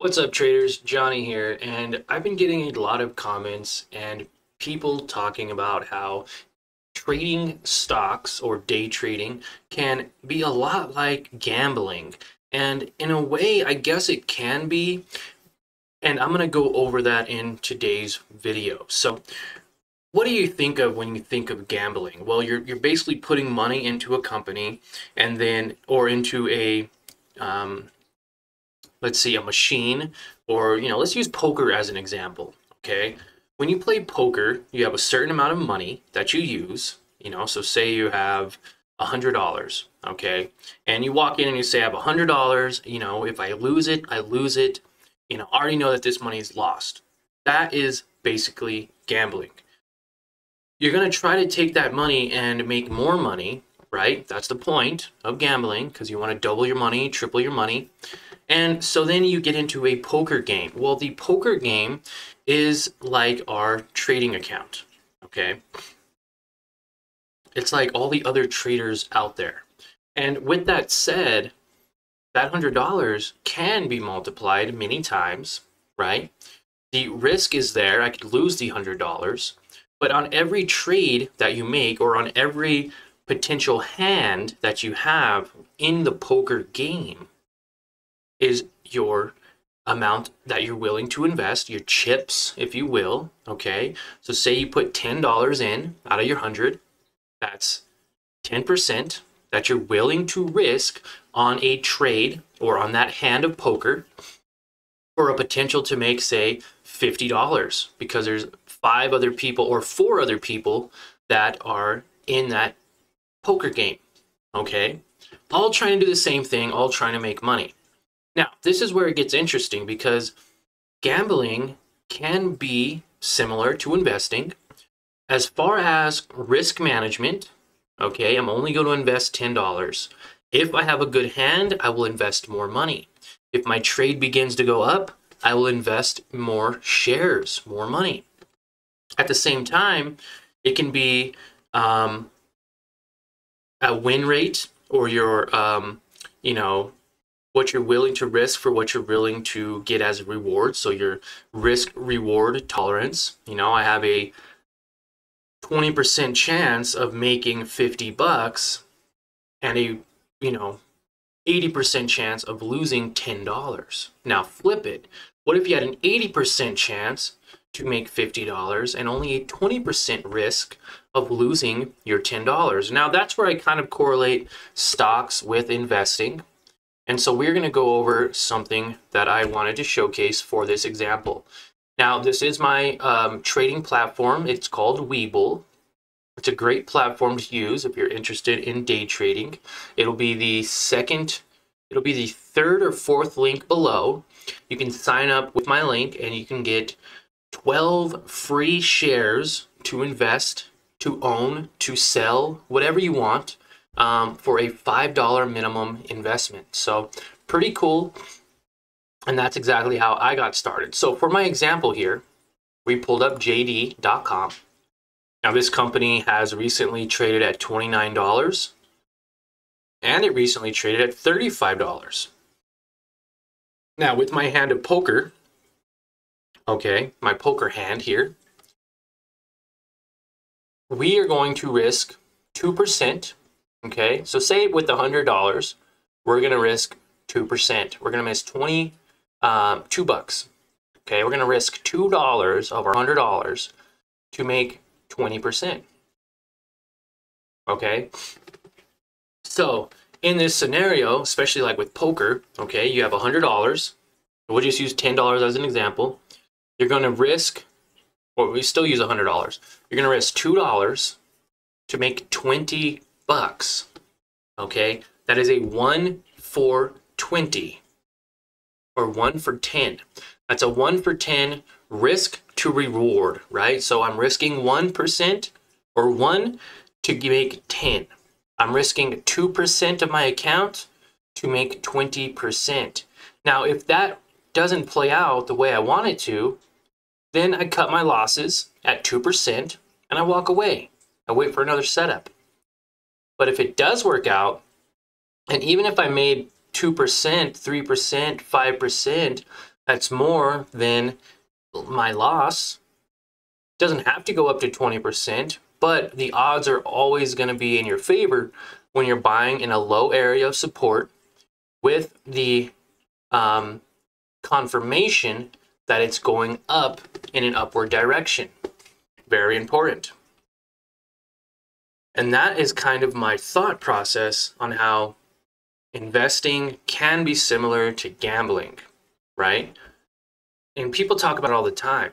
What's up, traders? Johnny here, and I've been getting a lot of comments and people talking about how trading stocks or day trading can be a lot like gambling. And in a way, I guess it can be, and I'm going to go over that in today's video. So, what do you think of when you think of gambling? Well, you're basically putting money into a company and then or into a um, let's see, a machine, or let's use poker as an example. Okay, when you play poker, you have a certain amount of money that you use. So say you have $100. Okay, and you walk in and you say, I have $100. If I lose it, I lose it. I already know that this money is lost. That is basically gambling. You're going to try to take that money and make more money, right? That's the point of gambling, because you want to double your money, triple your money. And so then you get into a poker game. Well, the poker game is like our trading account, okay? It's like all the other traders out there. And with that said, that $100 can be multiplied many times, right? The risk is there. I could lose the $100. But on every trade that you make, or on every potential hand that you have in the poker game, is your amount that you're willing to invest, your chips, if you will. Okay, so say you put $10 in out of your 100, that's 10% that you're willing to risk on a trade or on that hand of poker for a potential to make, say, $50, because there's 5 other people or 4 other people that are in that poker game. Okay, all trying to do the same thing, all trying to make money. Now, this is where it gets interesting, because gambling can be similar to investing. As far as risk management, okay, I'm only going to invest $10. If I have a good hand, I will invest more money. If my trade begins to go up, I will invest more shares, more money. At the same time, it can be a win rate, or your, what you're willing to risk for what you're willing to get as a reward. So your risk reward tolerance. I have a 20% chance of making $50 and a 80% chance of losing $10. Now flip it. What if you had an 80% chance to make $50 and only a 20% risk of losing your $10? Now that's where I kind of correlate stocks with investing. And so we're going to go over something that I wanted to showcase for this example. Now, this is my trading platform. It's called WeBull. It's a great platform to use if you're interested in day trading. It'll be the third or fourth link below. You can sign up with my link and you can get 12 free shares to invest, to own, to sell, whatever you want, for a $5 minimum investment. So pretty cool. And that's exactly how I got started. So for my example here, we pulled up JD.com. Now this company has recently traded at $29, and it recently traded at $35. Now with my hand of poker, okay, my poker hand here, we are going to risk 2%. Okay, so say with $100, we're going to risk 2%. We're going to miss $2. Okay, we're going to risk $2 of our $100 to make 20%. Okay, so in this scenario, especially like with poker, okay, you have $100. We'll just use $10 as an example. You're going to risk, or we still use $100. You're going to risk $2 to make $20. Okay, that is a 1 for 20, or 1 for 10. That's a 1 for 10 risk to reward, right? So I'm risking 1%, or 1 to make 10. I'm risking 2% of my account to make 20%. Now, if that doesn't play out the way I want it to, then I cut my losses at 2% and I walk away. I wait for another setup. But if it does work out, and even if I made 2%, 3%, 5%, that's more than my loss. Doesn't have to go up to 20%, but the odds are always going to be in your favor when you're buying in a low area of support with the confirmation that it's going up in an upward direction. Very important. And that is kind of my thought process on how investing can be similar to gambling, right? And people talk about it all the time.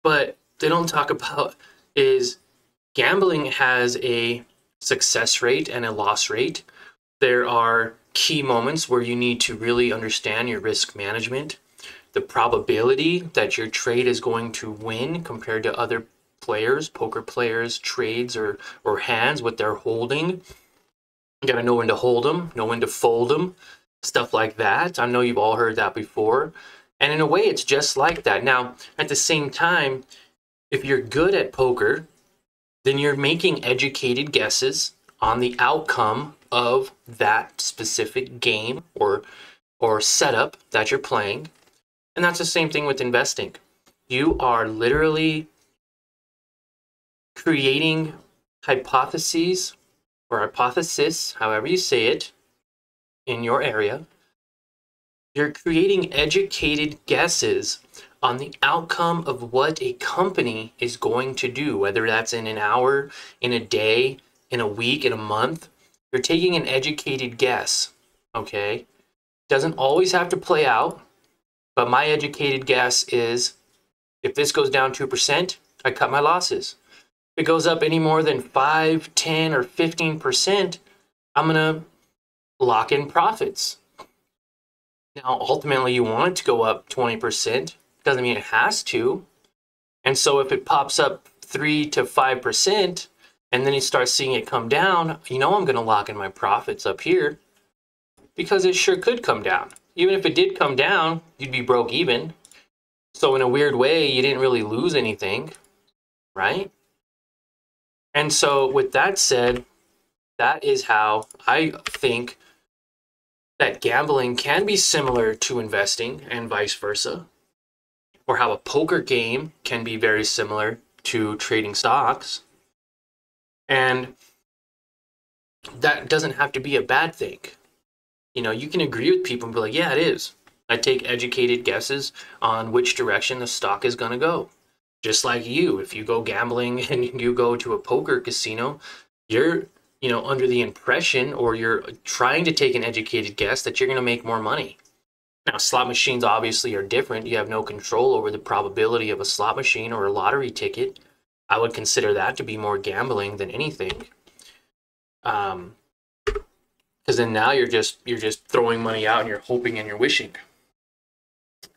But they don't talk about is gambling has a success rate and a loss rate. There are key moments where you need to really understand your risk management, the probability that your trade is going to win compared to other players, poker players, trades or hands, what they're holding. You got to know when to hold them, know when to fold them, stuff like that. I know you've all heard that before. And in a way, it's just like that. Now, at the same time, if you're good at poker, then you're making educated guesses on the outcome of that specific game or setup that you're playing. And that's the same thing with investing. You are literally creating hypotheses or hypothesis, however you say it, in your area. You're creating educated guesses on the outcome of what a company is going to do, whether that's in an hour, in a day, in a week, in a month. You're taking an educated guess, okay? Doesn't always have to play out, but my educated guess is if this goes down 2%, I cut my losses. If it goes up any more than 5, 10, or 15%, I'm gonna lock in profits. Now, ultimately, you want it to go up 20%. Doesn't mean it has to. And so if it pops up 3 to 5%, and then you start seeing it come down, you know I'm going to lock in my profits up here because it sure could come down. Even if it did come down, you'd be broke even. So in a weird way, you didn't really lose anything, right? And so with that said, that is how I think that gambling can be similar to investing and vice versa, or how a poker game can be very similar to trading stocks. And that doesn't have to be a bad thing. You know, you can agree with people and be like, yeah, it is. I take educated guesses on which direction the stock is going to go. Just like you, if you go gambling and you go to a poker casino, you're under the impression, or you're trying to take an educated guess that you're going to make more money. Now, slot machines obviously are different. You have no control over the probability of a slot machine or a lottery ticket. I would consider that to be more gambling than anything. Because then now you're just throwing money out and you're hoping and you're wishing.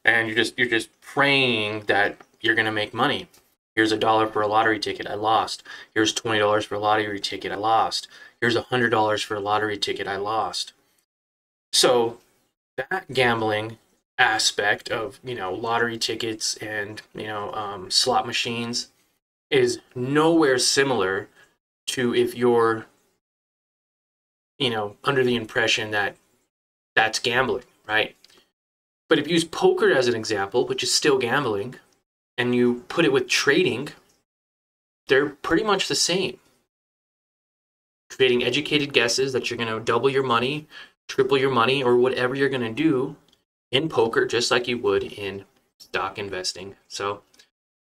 And you're just praying that you're going to make money. Here's $1 for a lottery ticket, I lost. Here's $20 for a lottery ticket, I lost. Here's $100 for a lottery ticket, I lost. So that gambling aspect of, lottery tickets and, slot machines is nowhere similar to if you're, under the impression that that's gambling, right? But if you use poker as an example, which is still gambling, and you put it with trading, they're pretty much the same. Creating educated guesses that you're going to double your money, triple your money, or whatever you're going to do in poker, just like you would in stock investing. So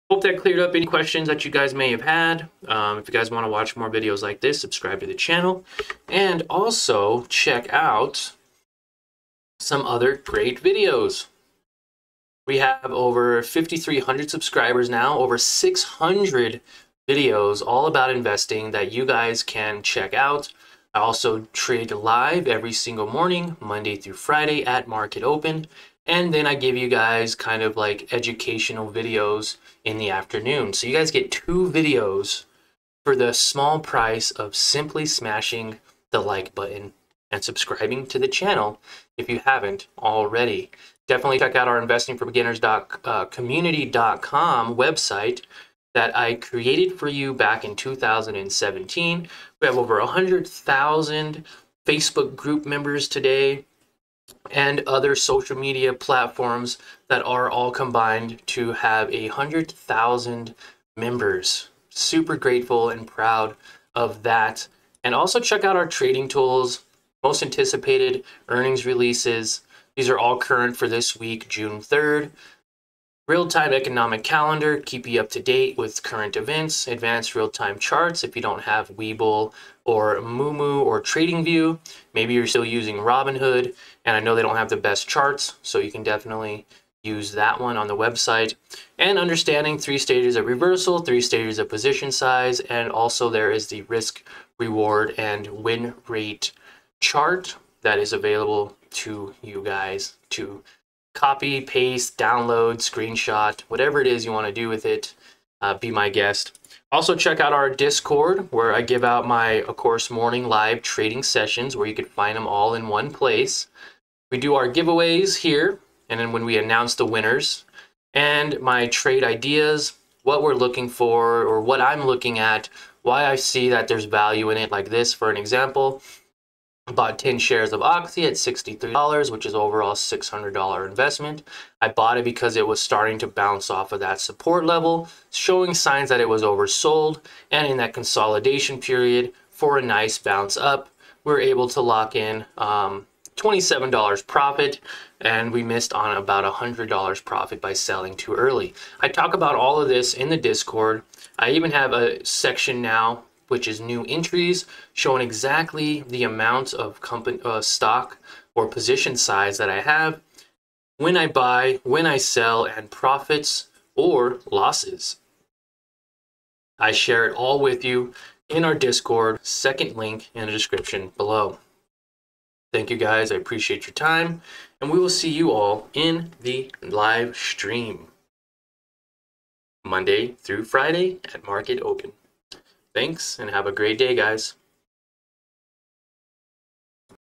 hope that cleared up any questions that you guys may have had. If you guys want to watch more videos like this, subscribe to the channel. And also check out some other great videos. We have over 5,300 subscribers now, over 600 videos all about investing that you guys can check out. I also trade live every single morning, Monday through Friday at market open. And then I give you guys kind of like educational videos in the afternoon. So you guys get 2 videos for the small price of simply smashing the like button and subscribing to the channel if you haven't already. Definitely check out our investingforbeginners.community.com website that I created for you back in 2017. We have over 100,000 Facebook group members today. and other social media platforms that are all combined to have 100,000 members. Super grateful and proud of that. And also check out our trading tools, most anticipated earnings releases. These are all current for this week, June 3rd. Real-time economic calendar, keep you up to date with current events. Advanced real-time charts if you don't have WeBull or MooMoo or TradingView. Maybe you're still using Robinhood, and I know they don't have the best charts, so you can definitely use that one on the website. And understanding 3 stages of reversal, 3 stages of position size, and also there is the risk, reward, and win rate chart that is available to you guys to copy, paste, download, screenshot, whatever it is you want to do with it. Be my guest. Also check out our Discord where I give out my, of course, morning live trading sessions where you can find them all in one place. We do our giveaways here, and then when we announce the winners, and my trade ideas, what we're looking for or what I'm looking at, why I see that there's value in it, like this for an example. I bought 10 shares of Oxy at $63, which is overall $600 investment. I bought it because it was starting to bounce off of that support level, showing signs that it was oversold, and in that consolidation period for a nice bounce up, we were able to lock in $27 profit, and we missed on about $100 profit by selling too early. I talk about all of this in the Discord. I even have a section now which is new entries, showing exactly the amount of company stock or position size that I have, when I buy, when I sell, and profits or losses. I share it all with you in our Discord, second link in the description below. Thank you guys, I appreciate your time, and we will see you all in the live stream, Monday through Friday at market open. Thanks, and have a great day, guys.